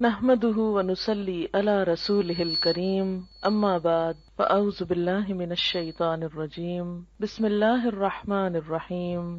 نحمده ونصلي على رسوله الكريم اما بعد فاعوذ بالله من الشيطان الرجيم بسم الله الرحمن الرحيم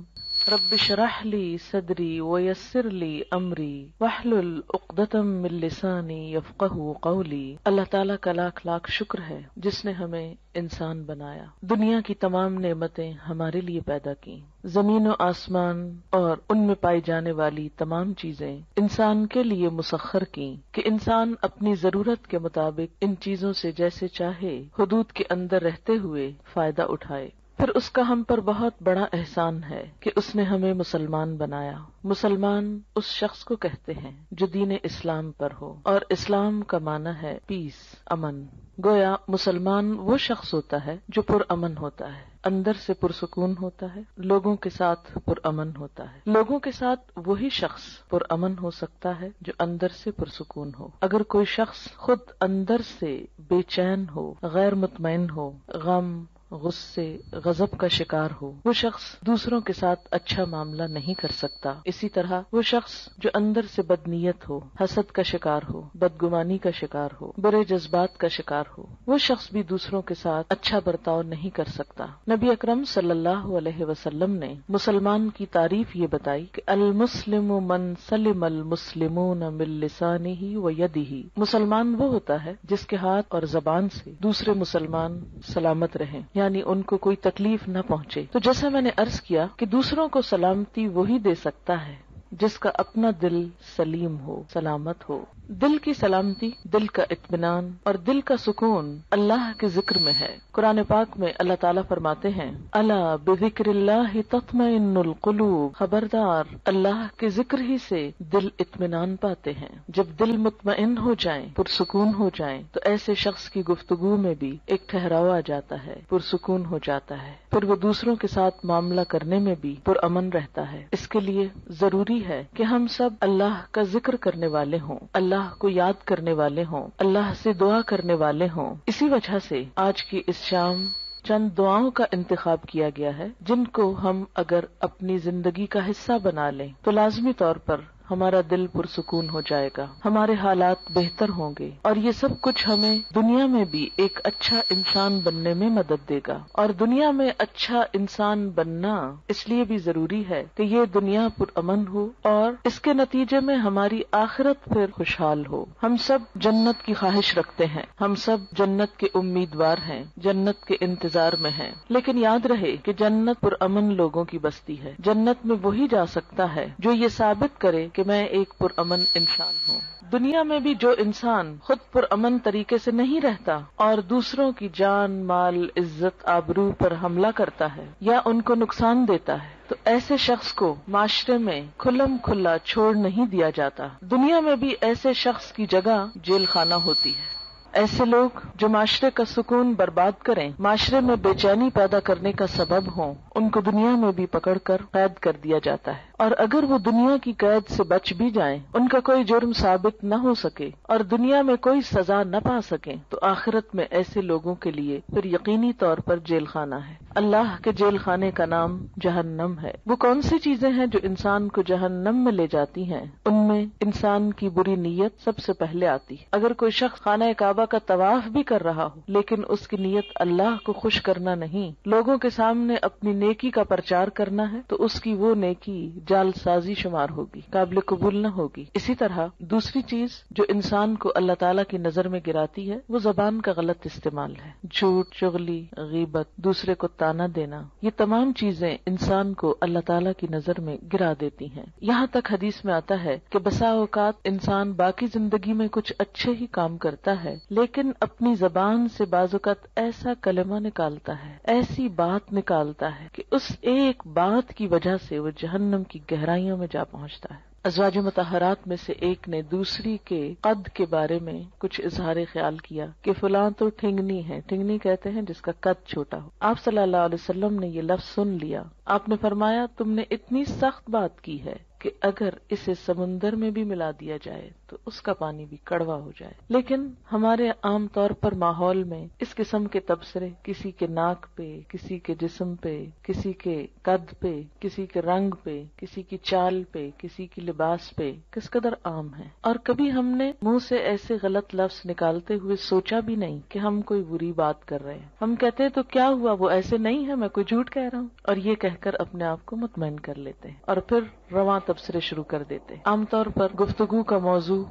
رب اشرح لي صدري ويسر لي امري واحلل عقدة من لساني يفقهوا قولي۔ اللہ تعالیٰ کا لاکھ لاکھ شکر ہے جس نے ہمیں انسان بنایا، دنیا کی تمام نعمتیں ہمارے لیے پیدا کی، زمین و آسمان اور ان میں پائی جانے والی تمام چیزیں انسان کے لیے مسخر کی کہ انسان اپنی ضرورت کے مطابق ان چیزوں سے جیسے چاہے حدود کے اندر رہتے ہوئے فائدہ اٹھائے۔ پھر اس کا ہم پر بہت بڑا احسان ہے کہ اس نے ہمیں مسلمان بنایا۔ مسلمان اس شخص کو کہتے ہیں جو دین اسلام پر ہو، اور اسلام کا معنی ہے پیس، امن۔ گویا مسلمان وہ شخص ہوتا ہے جو پرامن ہوتا ہے، اندر سے پرسکون ہوتا ہے، لوگوں کے ساتھ پرامن ہوتا ہے۔ لوگوں کے ساتھ وہی شخص پرامن ہو سکتا ہے جو اندر سے پرسکون ہو۔ اگر کوئی شخص خود اندر سے بے چین ہو، غیر مطمئن ہو، غم، غصے، غضب کا شکار ہو، وہ شخص دوسروں کے ساتھ اچھا معاملہ نہیں کر سکتا۔ اسی طرح وہ شخص جو اندر سے بدنیت ہو، حسد کا شکار ہو، بدگمانی کا شکار ہو، برے جذبات کا شکار ہو، وہ شخص بھی دوسروں کے ساتھ اچھا برتاؤ نہیں کر سکتا۔ نبی اکرم صلی اللہ علیہ وسلم نے مسلمان کی تعریف یہ بتائی کہ المسلم من سلم المسلمون من لسانہ و یدہ، مسلمان وہ ہوتا ہے جس کے ہاتھ اور زبان سے دوسرے مسلمان سلامت رہیں، یعنی ان کو کوئی تکلیف نہ پہنچے۔ تو جیسا میں نے عرض کیا کہ دوسروں کو سلامتی وہی دے سکتا ہے جس کا اپنا دل سلیم ہو، سلامت ہو۔ دل کی سلامتی، دل کا اطمینان اور دل کا سکون اللہ کے ذکر میں ہے۔ قرآن پاک میں اللہ تعالیٰ فرماتے ہیں الا بذکر اللہ تطمئن القلوب، خبردار اللہ کے ذکر ہی سے دل اطمینان پاتے ہیں۔ جب دل مطمئن ہو جائیں، پرسکون ہو جائیں، تو ایسے شخص کی گفتگو میں بھی ایک ٹھہراؤ آ جاتا ہے، پرسکون ہو جاتا ہے، پھر وہ دوسروں کے ساتھ معاملہ کرنے میں بھی پرامن رہتا ہے۔ اس کے لیے ضروری ہے کہ ہم سب اللہ کا ذکر کرنے والے ہوں، اللہ کو یاد کرنے والے ہوں، اللہ سے دعا کرنے والے ہوں۔ اسی وجہ سے آج کی اس شام چند دعاؤں کا انتخاب کیا گیا ہے جن کو ہم اگر اپنی زندگی کا حصہ بنا لیں تو لازمی طور پر ہمارا دل پرسکون ہو جائے گا، ہمارے حالات بہتر ہوں گے، اور یہ سب کچھ ہمیں دنیا میں بھی ایک اچھا انسان بننے میں مدد دے گا۔ اور دنیا میں اچھا انسان بننا اس لیے بھی ضروری ہے کہ یہ دنیا پرامن ہو اور اس کے نتیجے میں ہماری آخرت پھر خوشحال ہو۔ ہم سب جنت کی خواہش رکھتے ہیں، ہم سب جنت کے امیدوار ہیں، جنت کے انتظار میں ہیں، لیکن یاد رہے کہ جنت پرامن لوگوں کی بستی ہے۔ جنت میں وہی جا سکتا ہے جو یہ ثابت کرے کہ میں ایک پرامن انسان ہوں۔ دنیا میں بھی جو انسان خود پرامن طریقے سے نہیں رہتا اور دوسروں کی جان، مال، عزت، آبرو پر حملہ کرتا ہے یا ان کو نقصان دیتا ہے، تو ایسے شخص کو معاشرے میں کھلم کھلا چھوڑ نہیں دیا جاتا۔ دنیا میں بھی ایسے شخص کی جگہ جیل خانہ ہوتی ہے۔ ایسے لوگ جو معاشرے کا سکون برباد کریں، معاشرے میں بے چینی پیدا کرنے کا سبب ہوں، ان کو دنیا میں بھی پکڑ کر قید کر دیا جاتا ہے، اور اگر وہ دنیا کی قید سے بچ بھی جائیں، ان کا کوئی جرم ثابت نہ ہو سکے اور دنیا میں کوئی سزا نہ پا سکیں، تو آخرت میں ایسے لوگوں کے لیے پھر یقینی طور پر جیل خانہ ہے۔ اللہ کے جیل خانے کا نام جہنم ہے۔ وہ کون سی چیزیں ہیں جو انسان کو جہنم میں لے جاتی ہیں؟ ان میں انسان کی بری نیت سب سے پہلے آتی ہے۔ اگر کوئی شخص خانہ کعبہ کا طواف بھی کر رہا ہو لیکن اس کی نیت اللہ کو خوش کرنا نہیں، لوگوں کے سامنے اپنی نیکی کا پرچار کرنا ہے، تو اس کی وہ نیکی جعل سازی شمار ہوگی، قابل قبول نہ ہوگی۔ اسی طرح دوسری چیز جو انسان کو اللہ تعالیٰ کی نظر میں گراتی ہے وہ زبان کا غلط استعمال ہے۔ جھوٹ، چغلی، غیبت، دوسرے کو تانا دینا، یہ تمام چیزیں انسان کو اللہ تعالیٰ کی نظر میں گرا دیتی ہیں۔ یہاں تک حدیث میں آتا ہے کہ بسا اوقات انسان باقی زندگی میں کچھ اچھے ہی کام کرتا ہے لیکن اپنی زبان سے بعض اوقات ایسا کلمہ نکالتا ہے، ایسی بات نکالتا ہے کہ اس ایک بات کی وجہ سے وہ جہنم کی گہرائیوں میں جا پہنچتا ہے۔ ازواج مطہرات میں سے ایک نے دوسری کے قد کے بارے میں کچھ اظہار خیال کیا کہ فلاں تو ٹھنگنی ہے، ٹھنگنی کہتے ہیں جس کا قد چھوٹا ہو۔ آپ صلی اللہ علیہ وسلم نے یہ لفظ سن لیا، آپ نے فرمایا تم نے اتنی سخت بات کی ہے کہ اگر اسے سمندر میں بھی ملا دیا جائے تو اس کا پانی بھی کڑوا ہو جائے. لیکن ہمارے عام طور پر ماحول میں اس قسم کے تبصرے کسی کے ناک پہ، کسی کے جسم پہ، کسی کے قد پہ، کسی کے رنگ پہ، کسی کی چال پہ، کسی کی لباس پہ کس قدر عام ہے. اور کبھی ہم نے منہ سے ایسے غلط لفظ نکالتے ہوئے سوچا بھی نہیں کہ ہم کوئی بری بات کر رہے ہیں. ہم کہتے ہیں تو کیا ہوا، وہ ایسے نہیں ہے، میں کوئی جھوٹ کہہ رہا ہوں، اور یہ کہہ کر اپنے آپ کو مطمئن کر لیتے ہیں اور پھر رواں تبصرے شروع کر دیتے ہیں. عام طور پر گفتگو کا موضوع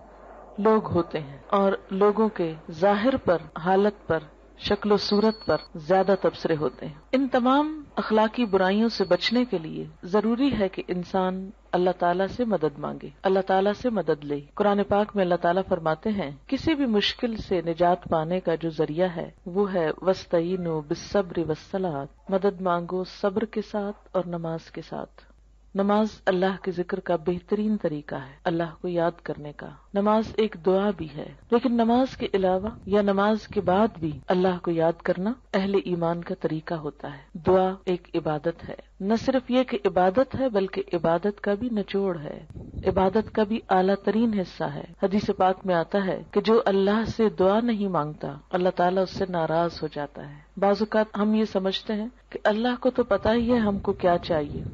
لوگ ہوتے ہیں اور لوگوں کے ظاہر پر، حالت پر، شکل و صورت پر زیادہ تبصرے ہوتے ہیں. ان تمام اخلاقی برائیوں سے بچنے کے لیے ضروری ہے کہ انسان اللہ تعالیٰ سے مدد مانگے، اللہ تعالیٰ سے مدد لے. قرآن پاک میں اللہ تعالیٰ فرماتے ہیں کسی بھی مشکل سے نجات پانے کا جو ذریعہ ہے وہ ہے وَاسْتَعِینُوا بِالصَّبْرِ وَالصَّلَاةِ، مدد مانگو صبر کے ساتھ اور نماز کے ساتھ. نماز اللہ کے ذکر کا بہترین طریقہ ہے، اللہ کو یاد کرنے کا. نماز ایک دعا بھی ہے، لیکن نماز کے علاوہ یا نماز کے بعد بھی اللہ کو یاد کرنا اہل ایمان کا طریقہ ہوتا ہے. دعا ایک عبادت ہے، نہ صرف یہ کہ عبادت ہے بلکہ عبادت کا بھی نچوڑ ہے، عبادت کا بھی اعلیٰ ترین حصہ ہے. حدیث پاک میں آتا ہے کہ جو اللہ سے دعا نہیں مانگتا اللہ تعالیٰ اس سے ناراض ہو جاتا ہے. بعض اوقات ہم یہ سمجھتے ہیں کہ اللہ کو تو پتہ ہی ہے ہم کو کیا چاہیے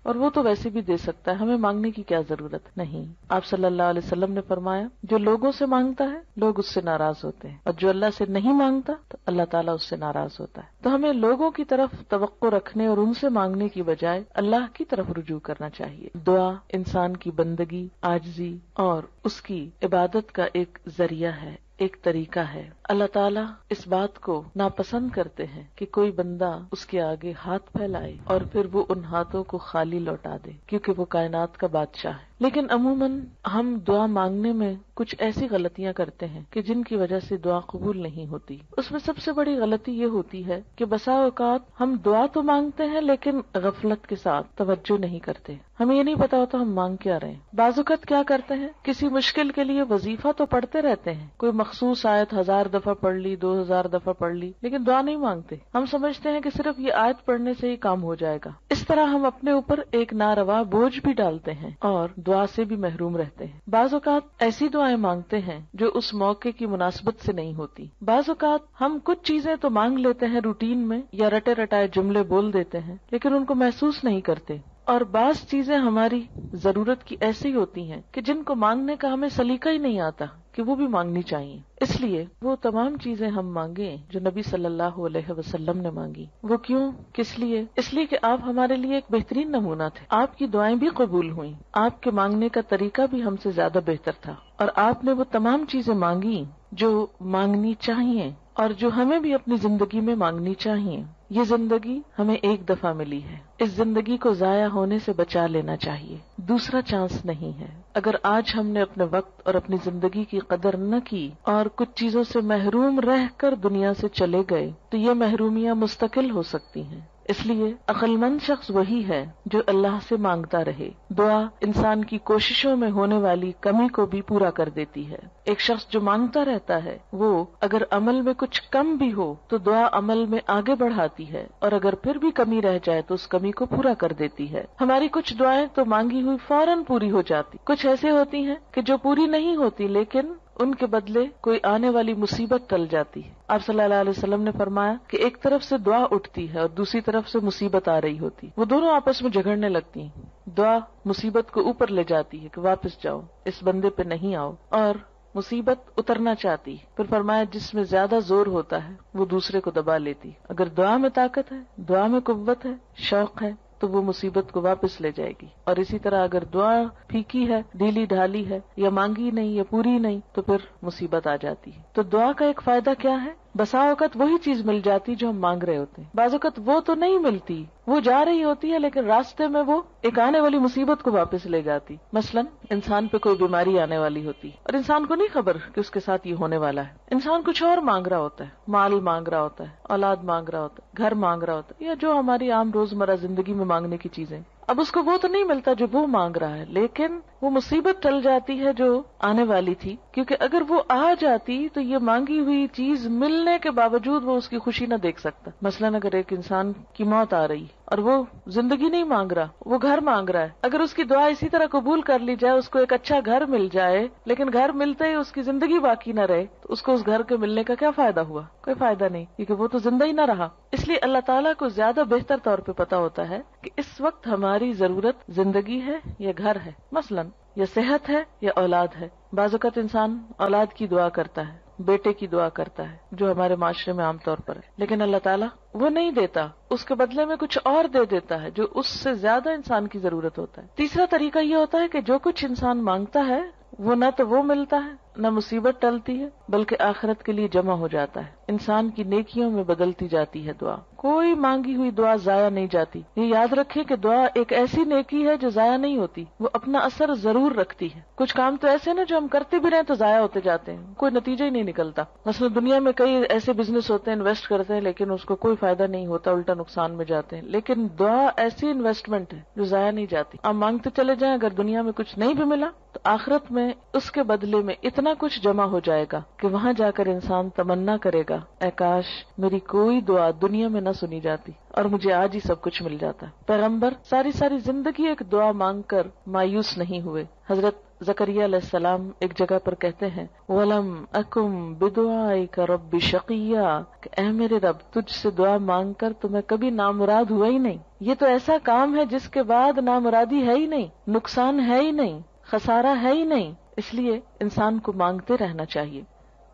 اور وہ تو ویسے بھی دے سکتا ہے، ہمیں مانگنے کی کیا ضرورت. نہیں، آپ صلی اللہ علیہ وسلم نے فرمایا جو لوگوں سے مانگتا ہے لوگ اس سے ناراض ہوتے ہیں، اور جو اللہ سے نہیں مانگتا تو اللہ تعالیٰ اس سے ناراض ہوتا ہے. تو ہمیں لوگوں کی طرف توقع رکھنے اور ان سے مانگنے کی بجائے اللہ کی طرف رجوع کرنا چاہیے. دعا انسان کی بندگی، عاجزی اور اس کی عبادت کا ایک ذریعہ ہے، ایک طریقہ ہے. اللہ تعالیٰ اس بات کو ناپسند کرتے ہیں کہ کوئی بندہ اس کے آگے ہاتھ پھیلائے اور پھر وہ ان ہاتھوں کو خالی لوٹا دے، کیونکہ وہ کائنات کا بادشاہ ہے. لیکن عموماً ہم دعا مانگنے میں کچھ ایسی غلطیاں کرتے ہیں کہ جن کی وجہ سے دعا قبول نہیں ہوتی. اس میں سب سے بڑی غلطی یہ ہوتی ہے کہ بسا اوقات ہم دعا تو مانگتے ہیں لیکن غفلت کے ساتھ توجہ نہیں کرتے، ہمیں یہ نہیں پتا ہوتا ہم مانگ کیا رہے ہیں. بعض اوقات کیا کرتے ہیں، کسی مشکل کے لیے وظیفہ تو پڑھتے رہتے ہیں، کوئی مخصوص آیت 1000 دفعہ پڑھ لی، 2000 دفعہ پڑھ لی، لیکن دعا نہیں مانگتے. ہم سمجھتے ہیں کہ صرف یہ آیت پڑھنے سے ہی کام ہو جائے گا. اس طرح ہم اپنے اوپر ایک ناروا بوجھ بھی ڈالتے ہیں اور دعا سے بھی محروم رہتے ہیں. بعض اوقات ایسی دعائیں مانگتے ہیں جو اس موقع کی مناسبت سے نہیں ہوتی. بعض اوقات ہم کچھ چیزیں تو مانگ لیتے ہیں روٹین میں یا رٹے رٹائے جملے بول دیتے ہیں لیکن ان کو محسوس نہیں کرتے. اور بعض چیزیں ہماری ضرورت کی ایسی ہوتی ہیں کہ جن کو مانگنے کا ہمیں سلیقہ ہی نہیں آتا کہ وہ بھی مانگنی چاہیے. اس لیے وہ تمام چیزیں ہم مانگیں جو نبی صلی اللہ علیہ وسلم نے مانگی. وہ کیوں، کس لیے؟ اس لیے کہ آپ ہمارے لیے ایک بہترین نمونہ تھے. آپ کی دعائیں بھی قبول ہوئیں، آپ کے مانگنے کا طریقہ بھی ہم سے زیادہ بہتر تھا، اور آپ نے وہ تمام چیزیں مانگی جو مانگنی چاہیے اور جو ہمیں بھی اپنی زندگی میں مانگنی چاہیے. یہ زندگی ہمیں ایک دفعہ ملی ہے، اس زندگی کو ضائع ہونے سے بچا لینا چاہیے، دوسرا چانس نہیں ہے. اگر آج ہم نے اپنے وقت اور اپنی زندگی کی قدر نہ کی اور کچھ چیزوں سے محروم رہ کر دنیا سے چلے گئے تو یہ محرومیاں مستقل ہو سکتی ہیں. اس لیے عقل مند شخص وہی ہے جو اللہ سے مانگتا رہے. دعا انسان کی کوششوں میں ہونے والی کمی کو بھی پورا کر دیتی ہے. ایک شخص جو مانگتا رہتا ہے وہ اگر عمل میں کچھ کم بھی ہو تو دعا عمل میں آگے بڑھاتی ہے، اور اگر پھر بھی کمی رہ جائے تو اس کمی کو پورا کر دیتی ہے. ہماری کچھ دعائیں تو مانگی ہوئی فوراً پوری ہو جاتی، کچھ ایسے ہوتی ہیں کہ جو پوری نہیں ہوتی لیکن ان کے بدلے کوئی آنے والی مصیبت ٹل جاتی ہے. آپ صلی اللہ علیہ وسلم نے فرمایا کہ ایک طرف سے دعا اٹھتی ہے اور دوسری طرف سے مصیبت آ رہی ہوتی، وہ دونوں آپس میں جھگڑنے لگتی ہیں. دعا مصیبت کو اوپر لے جاتی ہے کہ واپس جاؤ، اس بندے پہ نہیں آؤ، اور مصیبت اترنا چاہتی. پھر فرمایا جس میں زیادہ زور ہوتا ہے وہ دوسرے کو دبا لیتی. اگر دعا میں طاقت ہے، دعا میں قوت ہے، شوق ہے تو وہ مصیبت کو واپس لے جائے گی. اور اسی طرح اگر دعا پھیکی ہے، ڈھیلی ڈھالی ہے، یا مانگی نہیں یا پوری نہیں تو پھر مصیبت آ جاتی ہے. تو دعا کا ایک فائدہ کیا ہے؟ بسا اوقات وہی چیز مل جاتی جو ہم مانگ رہے ہوتے ہیں. بعض اوقات وہ تو نہیں ملتی، وہ جا رہی ہوتی ہے لیکن راستے میں وہ ایک آنے والی مصیبت کو واپس لے جاتی. مثلا انسان پہ کوئی بیماری آنے والی ہوتی اور انسان کو نہیں خبر کہ اس کے ساتھ یہ ہونے والا ہے. انسان کچھ اور مانگ رہا ہوتا ہے، مال مانگ رہا ہوتا ہے، اولاد مانگ رہا ہوتا ہے، گھر مانگ رہا ہوتا ہے، یا جو ہماری عام روزمرہ زندگی میں مانگنے کی چیزیں. اب اس کو وہ تو نہیں ملتا جو وہ مانگ رہا ہے، لیکن وہ مصیبت ٹل جاتی ہے جو آنے والی تھی، کیونکہ اگر وہ آ جاتی تو یہ مانگی ہوئی چیز ملنے کے باوجود وہ اس کی خوشی نہ دیکھ سکتا. مثلاً اگر ایک انسان کی موت آ رہی اور وہ زندگی نہیں مانگ رہا، وہ گھر مانگ رہا ہے. اگر اس کی دعا اسی طرح قبول کر لی جائے، اس کو ایک اچھا گھر مل جائے، لیکن گھر ملتے ہی اس کی زندگی باقی نہ رہے، تو اس کو اس گھر کے ملنے کا کیا فائدہ ہوا؟ کوئی فائدہ نہیں، کیونکہ وہ تو زندہ ہی نہ رہا. اس لیے اللہ تعالیٰ کو زیادہ بہتر طور پہ پتا ہوتا ہے کہ اس وقت ہماری ضرورت زندگی ہے یا گھر ہے، مثلاً یا صحت ہے یا اولاد ہے. بعض اوقات انسان اولاد کی دعا کرتا ہے، بیٹے کی دعا کرتا ہے، جو ہمارے معاشرے میں عام طور پر ہے، لیکن اللہ تعالیٰ وہ نہیں دیتا، اس کے بدلے میں کچھ اور دے دیتا ہے جو اس سے زیادہ انسان کی ضرورت ہوتا ہے. تیسرا طریقہ یہ ہوتا ہے کہ جو کچھ انسان مانگتا ہے وہ نہ تو وہ ملتا ہے، نہ مصیبت ٹلتی ہے، بلکہ آخرت کے لیے جمع ہو جاتا ہے، انسان کی نیکیوں میں بدلتی جاتی ہے دعا. کوئی مانگی ہوئی دعا ضائع نہیں جاتی. یہ یاد رکھیں کہ دعا ایک ایسی نیکی ہے جو ضائع نہیں ہوتی، وہ اپنا اثر ضرور رکھتی ہے. کچھ کام تو ایسے نا جو ہم کرتے بھی رہیں تو ضائع ہوتے جاتے ہیں، کوئی نتیجہ ہی نہیں نکلتا. مثلا دنیا میں کئی ایسے بزنس ہوتے ہیں، انویسٹ کرتے ہیں لیکن اس کو کوئی فائدہ نہیں ہوتا، الٹا نقصان میں جاتے ہیں. لیکن دعا ایسی انویسٹمنٹ ہے جو ضائع نہیں جاتی. آپ مانگتے چلے جائیں، اگر دنیا میں کچھ نہیں بھی ملا تو آخرت میں اس کے بدلے میں اتنا کچھ جمع ہو جائے گا کہ وہاں جا کر انسان تمنا کرے گا، اے کاش میری کوئی دعا دنیا میں نہ سنی جاتی اور مجھے آج ہی سب کچھ مل جاتا. پیغمبر ساری زندگی ایک دعا مانگ کر مایوس نہیں ہوئے. حضرت زکریا علیہ السلام ایک جگہ پر کہتے ہیں وَلَمْ أَكُمْ بِدُعَائِكَ رَبِّ شَقِيًّا، کہ اے میرے رب تجھ سے دعا مانگ کر تو میں کبھی نامراد ہوا ہی نہیں. یہ تو ایسا کام ہے جس کے بعد نامرادی ہے ہی نہیں، نقصان ہے ہی نہیں، خسارہ ہے ہی نہیں. اس لیے انسان کو مانگتے رہنا چاہیے.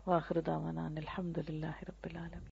وآخر دعوانا الحمد للہ رب العالمین.